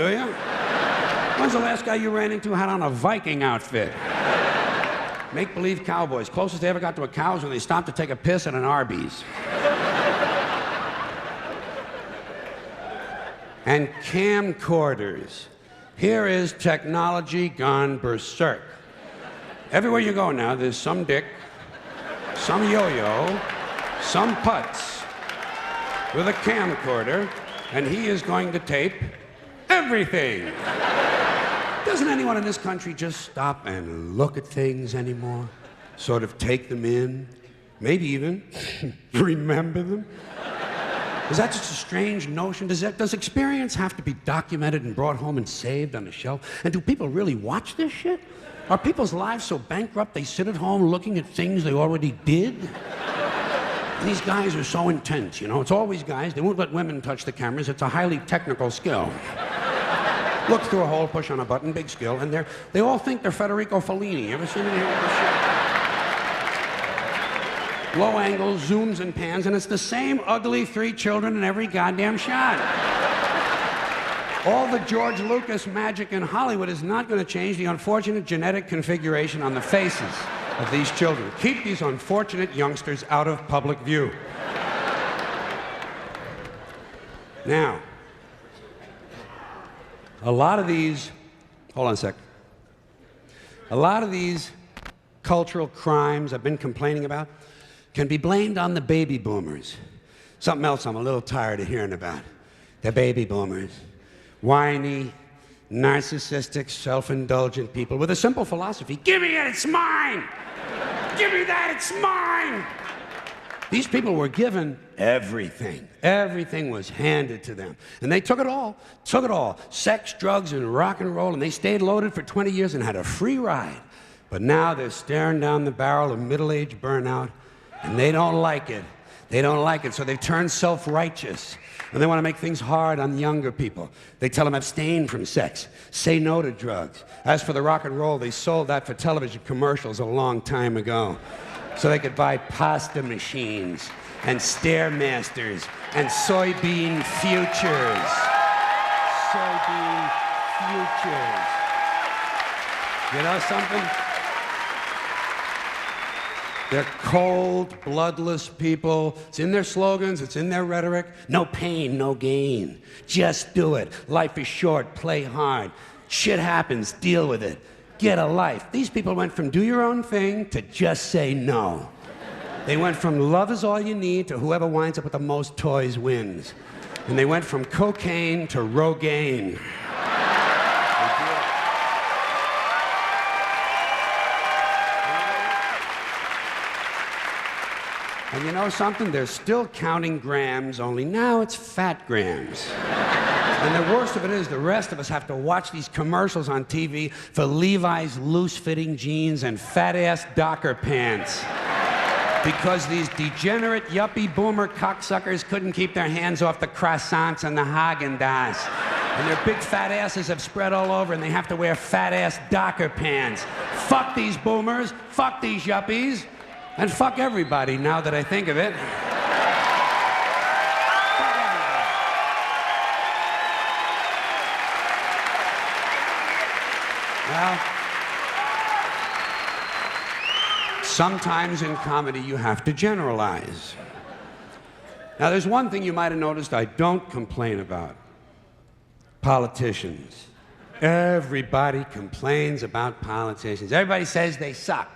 do you? When's the last guy you ran into had on a Viking outfit? Make-believe cowboys. Closest they ever got to a cow is when they stopped to take a piss at an Arby's. And camcorders. Here is technology gone berserk. Everywhere you go now, there's some dick, some yo-yo, some putz with a camcorder, and he is going to tape everything. Doesn't anyone in this country just stop and look at things anymore? Sort of take them in? Maybe even remember them? Is that just a strange notion? Does experience have to be documented and brought home and saved on a shelf? And do people really watch this shit? Are people's lives so bankrupt they sit at home looking at things they already did? These guys are so intense, you know? It's always guys. They won't let women touch the cameras. It's a highly technical skill. Look through a hole, push on a button, big skill, and they all think they're Federico Fellini. You ever seen any of this shit? Low angles, zooms and pans, and it's the same ugly 3 children in every goddamn shot. All the George Lucas magic in Hollywood is not going to change the unfortunate genetic configuration on the faces of these children. Keep these unfortunate youngsters out of public view. Now, a lot of these, hold on a sec. A lot of these cultural crimes I've been complaining about can be blamed on the baby boomers. Something else I'm a little tired of hearing about. The baby boomers. Whiny, narcissistic, self-indulgent people with a simple philosophy. Give me it, it's mine! Give me that, it's mine! These people were given everything. Everything was handed to them. And they took it all. Took it all. Sex, drugs, and rock and roll. And they stayed loaded for 20 years and had a free ride. But now they're staring down the barrel of middle-age burnout, and they don't like it. They don't like it, so they've turned self-righteous. And they want to make things hard on younger people. They tell them abstain from sex, say no to drugs. As for the rock and roll, they sold that for television commercials a long time ago. So they could buy pasta machines and Stairmasters and soybean futures. Soybean futures. You know something? They're cold, bloodless people. It's in their slogans, it's in their rhetoric. No pain, no gain. Just do it. Life is short, play hard. Shit happens, deal with it. Get a life. These people went from do your own thing to just say no. They went from love is all you need to whoever winds up with the most toys wins. And they went from cocaine to Rogaine. And you know something? They're still counting grams, only now it's fat grams. And the worst of it is the rest of us have to watch these commercials on TV for Levi's loose-fitting jeans and fat-ass Docker pants. Because these degenerate, yuppie, boomer cocksuckers couldn't keep their hands off the croissants and the Haagen-Dazs. And their big fat asses have spread all over and they have to wear fat-ass Docker pants. Fuck these boomers, fuck these yuppies. And fuck everybody, now that I think of it. Fuck everybody. Well, sometimes in comedy you have to generalize. Now, there's one thing you might have noticed I don't complain about. Politicians. Everybody complains about politicians. Everybody says they suck.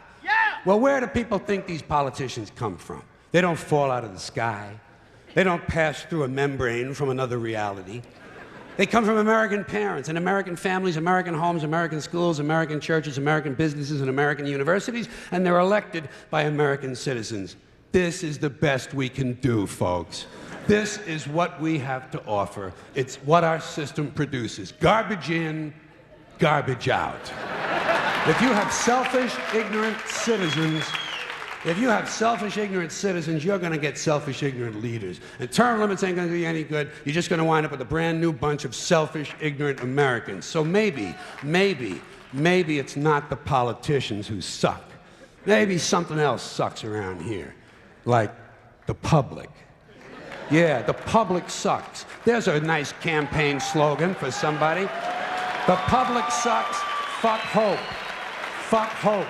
Well, where do people think these politicians come from? They don't fall out of the sky. They don't pass through a membrane from another reality. They come from American parents and American families, American homes, American schools, American churches, American businesses, and American universities, and they're elected by American citizens. This is the best we can do, folks. This is what we have to offer. It's what our system produces. Garbage in, garbage out. If you have selfish, ignorant citizens, you're going to get selfish, ignorant leaders. And term limits ain't going to do you any good. You're just going to wind up with a brand new bunch of selfish, ignorant Americans. So maybe it's not the politicians who suck. Maybe something else sucks around here, like the public. Yeah, the public sucks. There's a nice campaign slogan for somebody. The public sucks. Fuck hope. Fuck hope.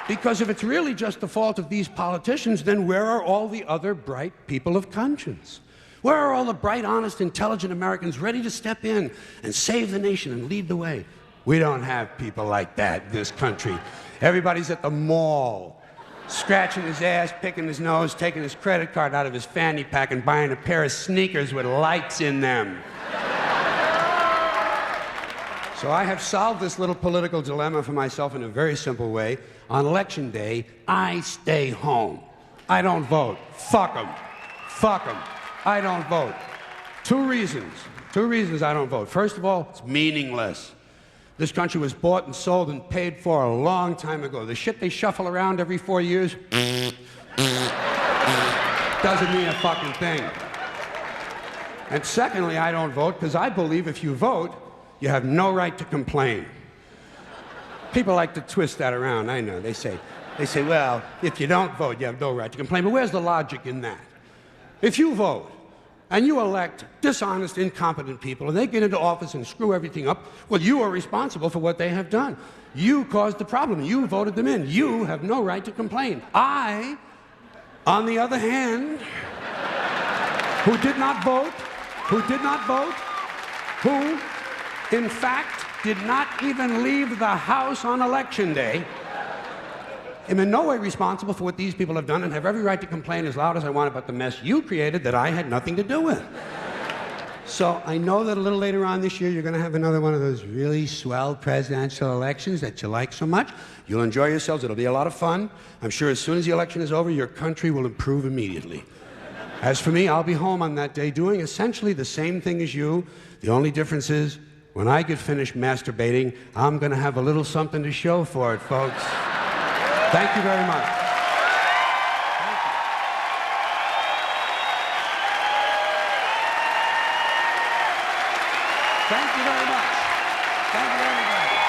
Because if it's really just the fault of these politicians, then where are all the other bright people of conscience? Where are all the bright, honest, intelligent Americans ready to step in and save the nation and lead the way? We don't have people like that in this country. Everybody's at the mall, scratching his ass, picking his nose, taking his credit card out of his fanny pack and buying a pair of sneakers with lights in them. So I have solved this little political dilemma for myself in a very simple way. On election day, I stay home. I don't vote. Fuck them. Fuck them. I don't vote. Two reasons I don't vote. First of all, it's meaningless. This country was bought and sold and paid for a long time ago. The shit they shuffle around every 4 years doesn't mean a fucking thing. And secondly, I don't vote because I believe if you vote, you have no right to complain. People like to twist that around, I know. They say, well, if you don't vote, you have no right to complain. But where's the logic in that? If you vote and you elect dishonest, incompetent people and they get into office and screw everything up, well, you are responsible for what they have done. You caused the problem. You voted them in. You have no right to complain. I, on the other hand, who did not vote, who in fact, did not even leave the house on election day, am in no way responsible for what these people have done and have every right to complain as loud as I want about the mess you created that I had nothing to do with. So I know that a little later on this year, you're going to have another one of those really swell presidential elections that you like so much. You'll enjoy yourselves. It'll be a lot of fun. I'm sure as soon as the election is over, your country will improve immediately. As for me, I'll be home on that day doing essentially the same thing as you. The only difference is, when I get finished masturbating, I'm going to have a little something to show for it, folks. Thank you very much. Thank you very much. Thank you, everybody.